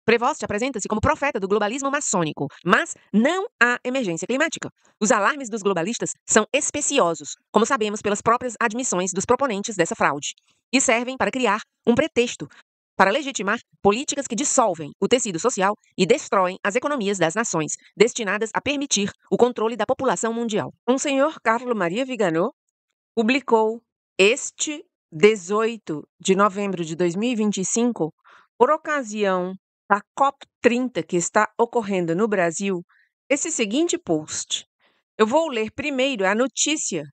Prevost apresenta-se como profeta do globalismo maçônico, mas não há emergência climática. Os alarmes dos globalistas são especiosos, como sabemos pelas próprias admissões dos proponentes dessa fraude, e servem para criar um pretexto para legitimar políticas que dissolvem o tecido social e destroem as economias das nações, destinadas a permitir o controle da população mundial. Um senhor Carlo Maria Vigano publicou este 18 de novembro de 2025, por ocasião da COP30 que está ocorrendo no Brasil, esse seguinte post. Eu vou ler primeiro a notícia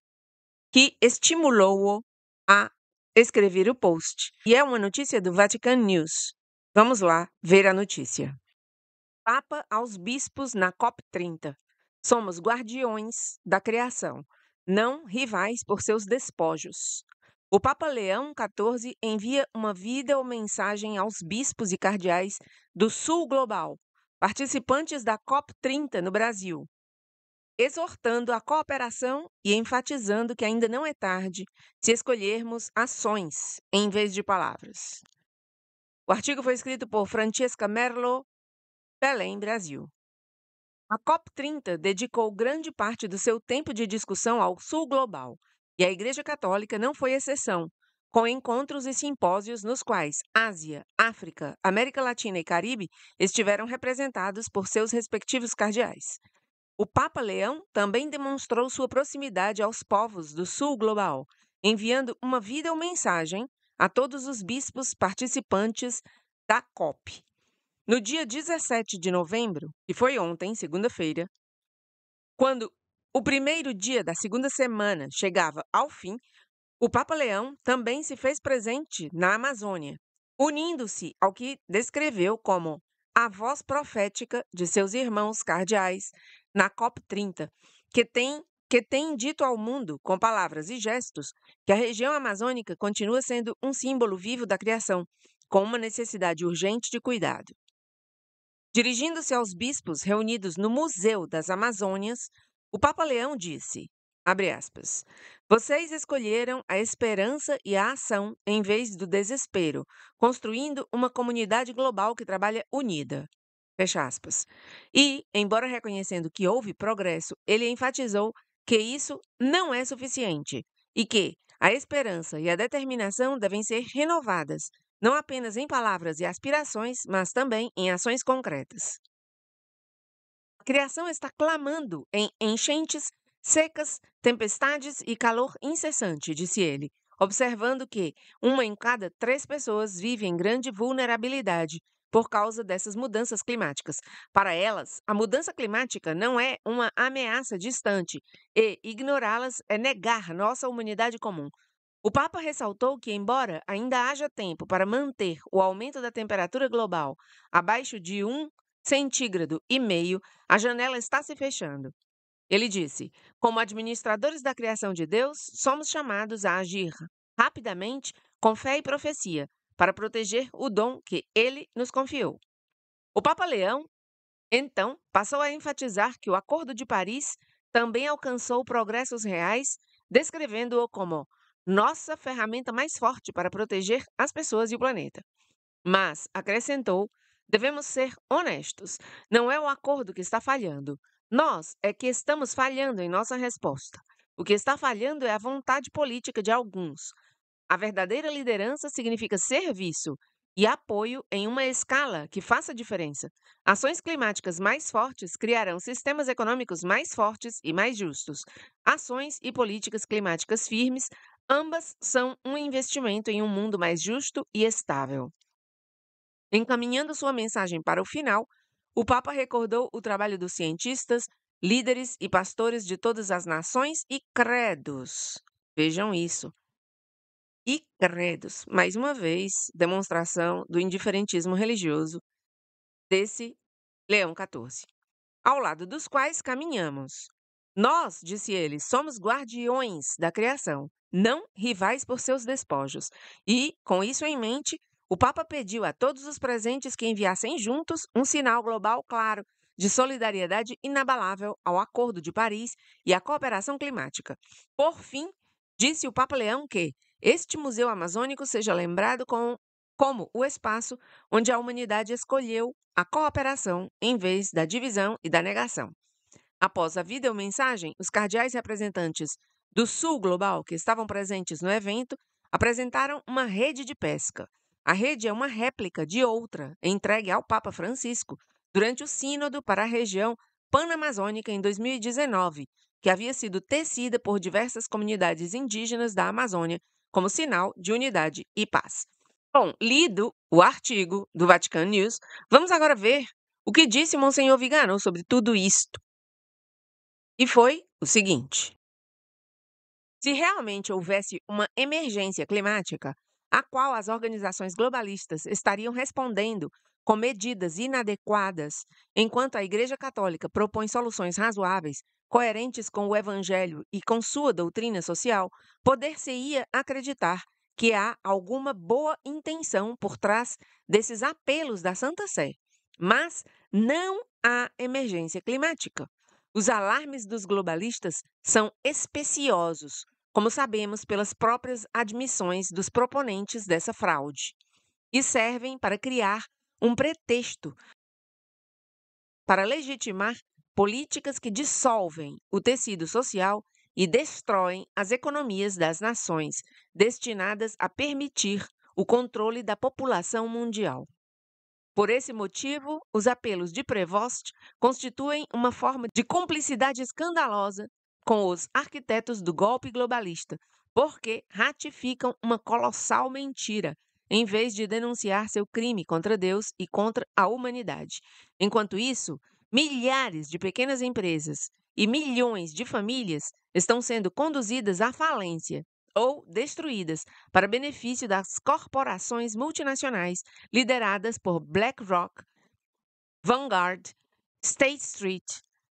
que estimulou-o a escrever o post. E é uma notícia do Vatican News. Vamos lá ver a notícia. Papa aos bispos na COP30. Somos guardiões da criação, não rivais por seus despojos. O Papa Leão XIV envia uma videomensagem aos bispos e cardeais do Sul Global, participantes da COP30 no Brasil, exortando a cooperação e enfatizando que ainda não é tarde se escolhermos ações em vez de palavras. O artigo foi escrito por Francesca Merlo, Belém, Brasil. A COP30 dedicou grande parte do seu tempo de discussão ao Sul Global, e a Igreja Católica não foi exceção, com encontros e simpósios nos quais Ásia, África, América Latina e Caribe estiveram representados por seus respectivos cardeais. O Papa Leão também demonstrou sua proximidade aos povos do Sul Global, enviando uma videomensagem a todos os bispos participantes da COP. No dia 17 de novembro, que foi ontem, segunda-feira, quando o primeiro dia da segunda semana chegava ao fim, o Papa Leão também se fez presente na Amazônia, unindo-se ao que descreveu como a voz profética de seus irmãos cardeais na COP30, que tem dito ao mundo, com palavras e gestos, que a região amazônica continua sendo um símbolo vivo da criação, com uma necessidade urgente de cuidado. Dirigindo-se aos bispos reunidos no Museu das Amazônias, o Papa Leão disse, abre aspas, vocês escolheram a esperança e a ação em vez do desespero, construindo uma comunidade global que trabalha unida. Fecha aspas. E, embora reconhecendo que houve progresso, ele enfatizou que isso não é suficiente e que a esperança e a determinação devem ser renovadas, não apenas em palavras e aspirações, mas também em ações concretas. A criação está clamando em enchentes, secas, tempestades e calor incessante, disse ele, observando que 1 em cada 3 pessoas vive em grande vulnerabilidade por causa dessas mudanças climáticas. Para elas, a mudança climática não é uma ameaça distante e ignorá-las é negar nossa humanidade comum. O Papa ressaltou que, embora ainda haja tempo para manter o aumento da temperatura global abaixo de 1,5 centígrado, a janela está se fechando. Ele disse: como administradores da criação de Deus, somos chamados a agir rapidamente, com fé e profecia, para proteger o dom que ele nos confiou. O Papa Leão, então, passou a enfatizar que o Acordo de Paris também alcançou progressos reais, descrevendo-o como nossa ferramenta mais forte para proteger as pessoas e o planeta. Mas, acrescentou, devemos ser honestos. Não é o acordo que está falhando. Nós é que estamos falhando em nossa resposta. O que está falhando é a vontade política de alguns. A verdadeira liderança significa serviço e apoio em uma escala que faça diferença. Ações climáticas mais fortes criarão sistemas econômicos mais fortes e mais justos. Ações e políticas climáticas firmes, ambas são um investimento em um mundo mais justo e estável. Encaminhando sua mensagem para o final, o Papa recordou o trabalho dos cientistas, líderes e pastores de todas as nações e credos. Vejam isso. E credos. Mais uma vez, demonstração do indiferentismo religioso desse Leão XIV. Ao lado dos quais caminhamos. Nós, disse ele, somos guardiões da criação, não rivais por seus despojos. E, com isso em mente, o Papa pediu a todos os presentes que enviassem juntos um sinal global claro de solidariedade inabalável ao Acordo de Paris e à cooperação climática. Por fim, disse o Papa Leão que este museu amazônico seja lembrado com como o espaço onde a humanidade escolheu a cooperação em vez da divisão e da negação. Após a videomensagem, os cardeais representantes do Sul Global que estavam presentes no evento apresentaram uma rede de pesca. A rede é uma réplica de outra entregue ao Papa Francisco durante o Sínodo para a região panamazônica em 2019, que havia sido tecida por diversas comunidades indígenas da Amazônia como sinal de unidade e paz. Bom, lido o artigo do Vatican News, vamos agora ver o que disse Monsenhor Vigano sobre tudo isto. E foi o seguinte: se realmente houvesse uma emergência climática, a qual as organizações globalistas estariam respondendo com medidas inadequadas, enquanto a Igreja Católica propõe soluções razoáveis, coerentes com o Evangelho e com sua doutrina social, poder-se-ia acreditar que há alguma boa intenção por trás desses apelos da Santa Sé. Mas não há emergência climática. Os alarmes dos globalistas são especiosos, como sabemos pelas próprias admissões dos proponentes dessa fraude, e servem para criar um pretexto para legitimar políticas que dissolvem o tecido social e destroem as economias das nações, destinadas a permitir o controle da população mundial. Por esse motivo, os apelos de Prevost constituem uma forma de cumplicidade escandalosa com os arquitetos do golpe globalista, porque ratificam uma colossal mentira, em vez de denunciar seu crime contra Deus e contra a humanidade. Enquanto isso, milhares de pequenas empresas e milhões de famílias estão sendo conduzidas à falência ou destruídas para benefício das corporações multinacionais lideradas por BlackRock, Vanguard, State Street.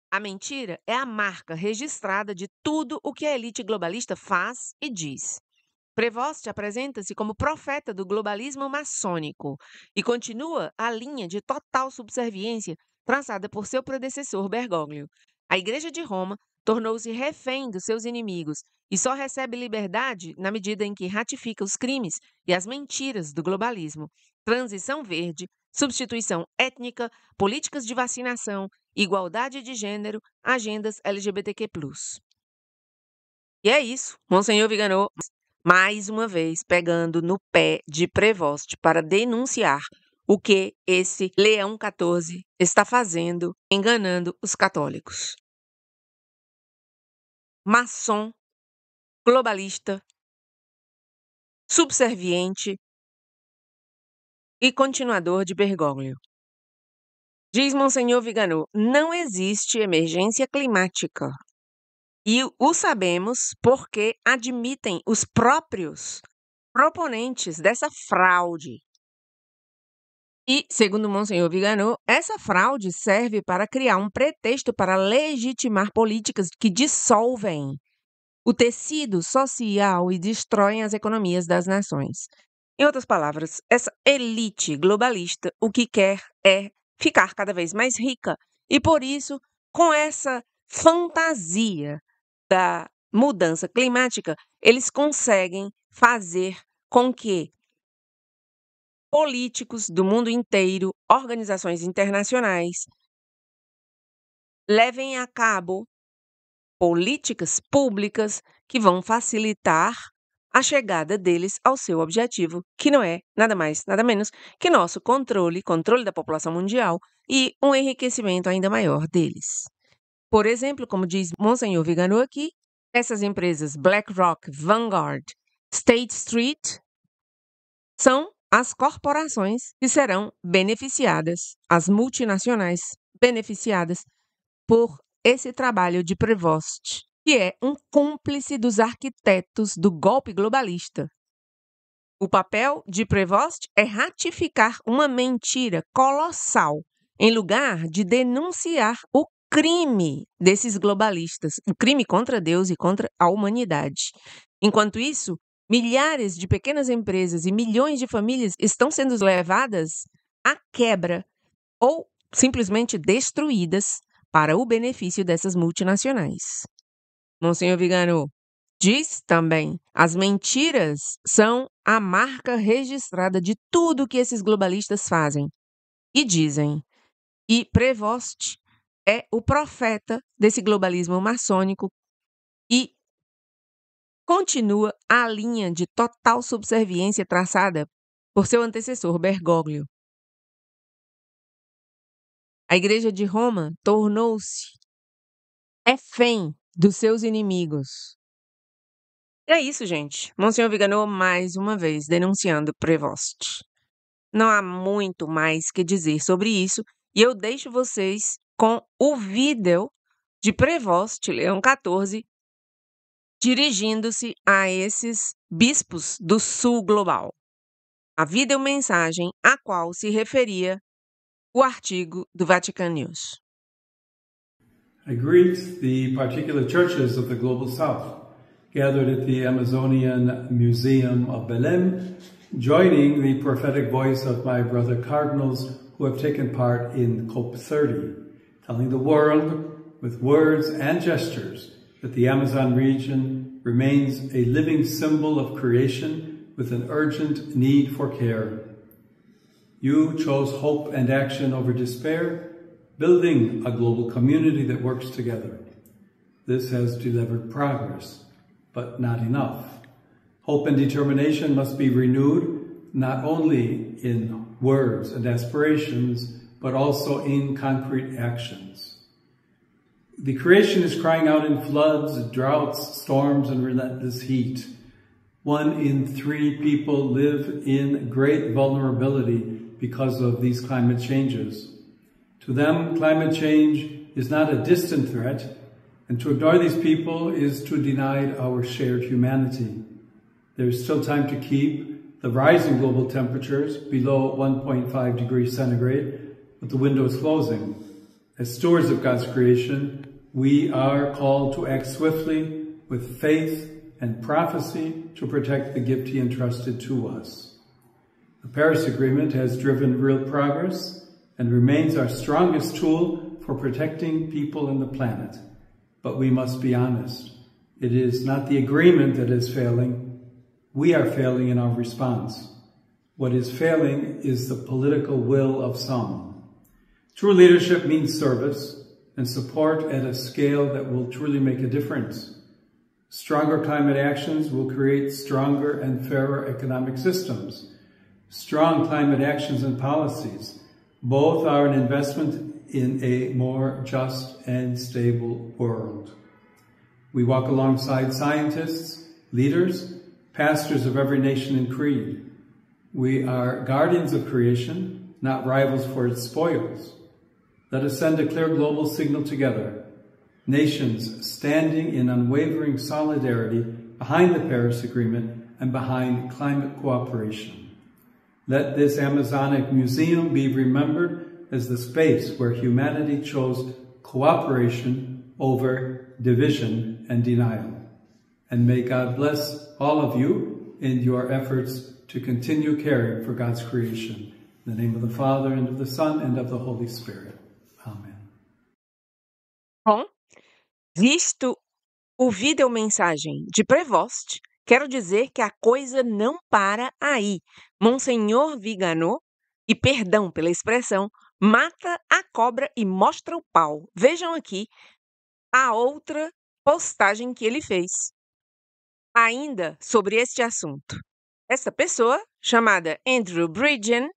A mentira é a marca registrada de tudo o que a elite globalista faz e diz. Prevost apresenta-se como profeta do globalismo maçônico e continua a linha de total subserviência traçada por seu predecessor Bergoglio. A Igreja de Roma tornou-se refém dos seus inimigos e só recebe liberdade na medida em que ratifica os crimes e as mentiras do globalismo. Transição verde, substituição étnica, políticas de vacinação, igualdade de gênero, agendas LGBTQ+. E é isso, Monsenhor Vigano, mais uma vez pegando no pé de Prevost para denunciar o que esse Leão XIV está fazendo, enganando os católicos. Maçom, globalista, subserviente e continuador de Bergoglio. Diz Monsenhor Vigano, não existe emergência climática. E o sabemos porque admitem os próprios proponentes dessa fraude. E, segundo Monsenhor Vigano, essa fraude serve para criar um pretexto para legitimar políticas que dissolvem o tecido social e destroem as economias das nações. Em outras palavras, essa elite globalista o que quer é ficar cada vez mais rica e, por isso, com essa fantasia da mudança climática, eles conseguem fazer com que políticos do mundo inteiro, organizações internacionais, levem a cabo políticas públicas que vão facilitar a chegada deles ao seu objetivo, que não é nada mais, nada menos que nosso controle da população mundial e um enriquecimento ainda maior deles. Por exemplo, como diz Monsenhor Vigano aqui, essas empresas BlackRock, Vanguard, State Street são as corporações que serão beneficiadas, as multinacionais beneficiadas por esse trabalho de Prevost, que é um cúmplice dos arquitetos do golpe globalista. O papel de Prevost é ratificar uma mentira colossal, em lugar de denunciar o crime desses globalistas, o crime contra Deus e contra a humanidade. Enquanto isso, milhares de pequenas empresas e milhões de famílias estão sendo levadas à quebra ou simplesmente destruídas para o benefício dessas multinacionais. Monsenhor Vigano, Diz também: as mentiras são a marca registrada de tudo que esses globalistas fazem. E dizem: e Prevost é o profeta desse globalismo maçônico e continua a linha de total subserviência traçada por seu antecessor Bergoglio. A Igreja de Roma tornou-se refém dos seus inimigos. E é isso, gente. Monsenhor Viganò, mais uma vez, denunciando Prevost. Não há muito mais que dizer sobre isso, e eu deixo vocês com o vídeo de Prevost, Leão XIV, dirigindo-se a esses bispos do sul global. A videomensagem a qual se referia o artigo do Vatican News. I greet the particular churches of the Global South, gathered at the Amazonian Museum of Belém, joining the prophetic voice of my brother cardinals who have taken part in COP30, telling the world with words and gestures that the Amazon region remains a living symbol of creation with an urgent need for care. You chose hope and action over despair, building a global community that works together. This has delivered progress, but not enough. Hope and determination must be renewed, not only in words and aspirations, but also in concrete actions. The creation is crying out in floods, droughts, storms, and relentless heat. 1 in 3 people live in great vulnerability because of these climate changes. To them, climate change is not a distant threat, and to ignore these people is to deny our shared humanity. There is still time to keep the rising global temperatures below 1.5 degrees centigrade, but the window is closing. As stewards of God's creation, we are called to act swiftly with faith and prophecy to protect the gift He entrusted to us. The Paris Agreement has driven real progress and remains our strongest tool for protecting people and the planet. But we must be honest. It is not the agreement that is failing. We are failing in our response. What is failing is the political will of some. True leadership means service and support at a scale that will truly make a difference. Stronger climate actions will create stronger and fairer economic systems. Strong climate actions and policies both are an investment in a more just and stable world. We walk alongside scientists, leaders, pastors of every nation and creed. We are guardians of creation, not rivals for its spoils. Let us send a clear global signal together. Nations standing in unwavering solidarity behind the Paris Agreement and behind climate cooperation. Let this Amazonic museum be remembered as the space where humanity chose cooperation over division and denial. And may God bless all of you in your efforts to continue caring for God's creation. In the name of the Father, and of the Son, and of the Holy Spirit. Amen. Bom, visto o videomensagem de Prevost, quero dizer que a coisa não para aí. Monsenhor Viganò, e perdão pela expressão, mata a cobra e mostra o pau. Vejam aqui a outra postagem que ele fez, ainda sobre este assunto. Essa pessoa, chamada Andrew Bridgen,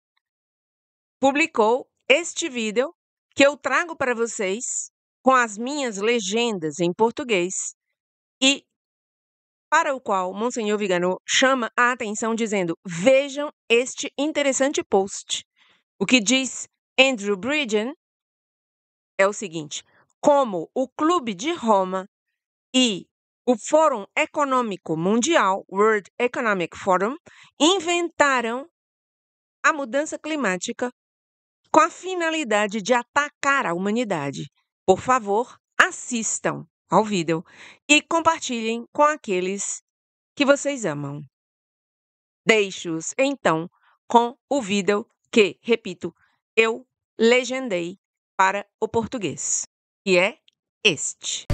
publicou este vídeo que eu trago para vocês com as minhas legendas em português e para o qual Monsenhor Viganò chama a atenção dizendo: vejam este interessante post. O que diz Andrew Bridgen é o seguinte: como o Clube de Roma e o Fórum Econômico Mundial, World Economic Forum, inventaram a mudança climática com a finalidade de atacar a humanidade. Por favor, assistam ao vídeo e compartilhem com aqueles que vocês amam. Deixo-os, então, com o vídeo que, repito, eu legendei para o português, que é este.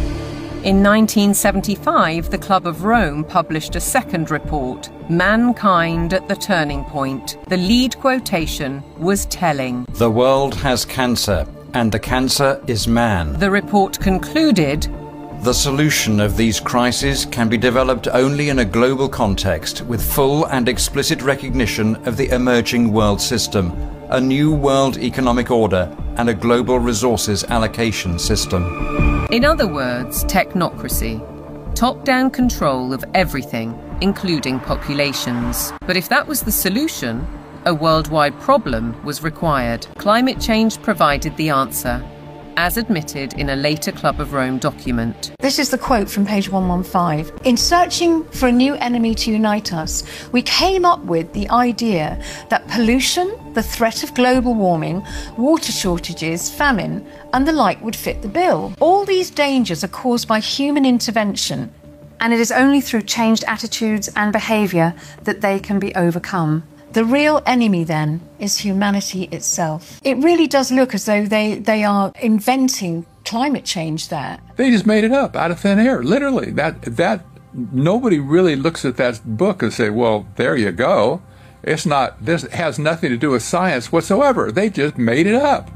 In 1975, the Club of Rome published a second report, Mankind at the Turning Point. The lead quotation was telling. The world has cancer, and the cancer is man. The report concluded, the solution of these crises can be developed only in a global context with full and explicit recognition of the emerging world system, a new world economic order, and a global resources allocation system. In other words, technocracy. Top-down control of everything, including populations. But if that was the solution, a worldwide problem was required. Climate change provided the answer, as admitted in a later Club of Rome document. This is the quote from page 115. In searching for a new enemy to unite us, we came up with the idea that pollution, the threat of global warming, water shortages, famine, and the like would fit the bill. All these dangers are caused by human intervention, and it is only through changed attitudes and behaviour that they can be overcome. The real enemy, then, is humanity itself. It really does look as though they are inventing climate change there. They just made it up out of thin air, literally. That nobody really looks at that book and say, well, there you go. It's not, this has nothing to do with science whatsoever. They just made it up.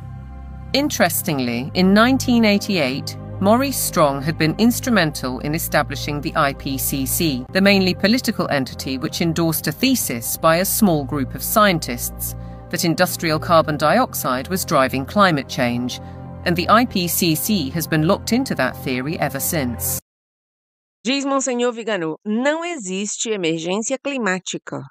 Interestingly, in 1988, Maurice Strong had been instrumental in establishing the IPCC, the mainly political entity which endorsed a thesis by a small group of scientists that industrial carbon dioxide was driving climate change, and the IPCC has been locked into that theory ever since. Diz Monsenhor Vigano, não existe emergência climática.